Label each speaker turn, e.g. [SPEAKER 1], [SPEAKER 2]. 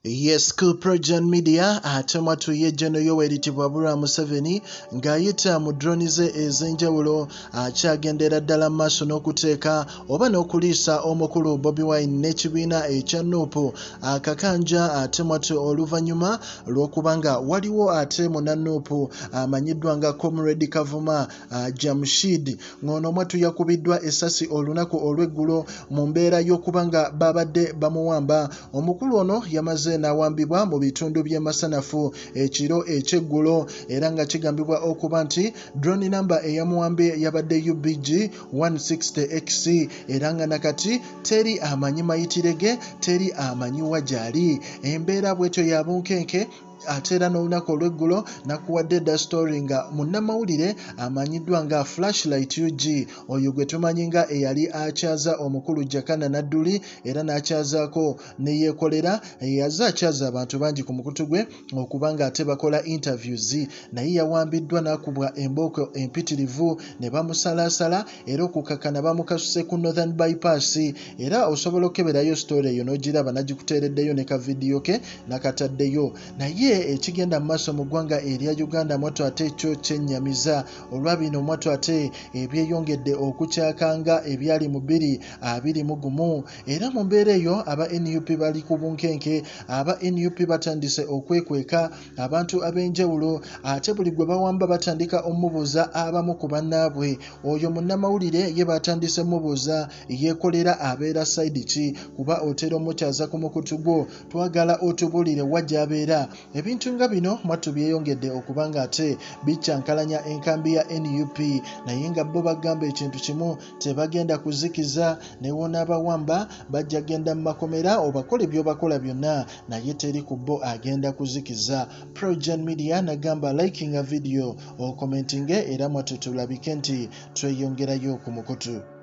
[SPEAKER 1] Yes, Comrade Media atema tuye Jeno Yoweri Tibwabura Museveni ng'ayita mu drone ze ez'enjawulo akyagendera ddala maaso n'okuteeka oba n'okuliisa omukulu Bobi Wine n'ekibiina ekya NUP akakanja atematu oluvannyuma lw'okubanga waliwo ate mu NUP amanyiddwa nga comrade Kavuma Jamshid ng'ono mwatu Akubidwa Esassi olunaku olw'eggulo mu mbeera y'okubanga babadde bamuwamba. Omukulu ono yamaze n'awambibwa mu bitundu by'emasanafu ekiro ekyeggulo era nga kigambibwa okuba nti drone number eyamuwambye yabadde UBG 160X era nga nakati teri amanyi mayitirege teri amanyi wajali embeera bwetyo ya bunkenke atera n'olunaku olw'eggulo nakuwadde da story nga munnamawulire amanyiddwa nga Flashlight UG oyo gwe tumanyi nga eyali akyaza omukulu Jakana Nadduli era n'akyazaako ne yeekolera yaza akyaza abantu bangi ku mukutu gwe okubanga ate bakola interviews naye yawambiddwa n'akubwa embooko empitirivu ne bamusalaasala era okukakana bamukasuse ku Northern Bypass era osobola okeberayo story eyo n'ogiraba nagikuteereddeyo ne ka video ke nakataddeyo naye ekigenda mu maaso mu ggwanga erya Uganda mwatu ate ekyo kyennyamiza olwabino mwatu ate ebyeyongedde okukyakanga ebyali mu 2021 era mu mbeera eyo aba NUP bali ku bunkenke aba NUP batandise okwekweka abantu ab'enjawulo ate buli gwe bawamba batandika omubuuza abamu ku bannaabwe oyo munnamawulire ye batandise mubuuza yeekolera abeera side ki kuba otera omukyaza ku mukutu gwo twagala otubuulire wajja abeera ebintu nga bino mwatu byeyongedde okubanga ate bicyankalanya enkambi ya NUP naye nga bo bagamba ekintu kimu tebagenda kuzikiza ne wona abawamba bajja genda mu makomera obakole by'obakola byonna naye teri ku bo agenda kuzikiza. Comrade Media nagamba liking a video o commenting era mwatu tulabike nti tweyongerayo ku mukutu.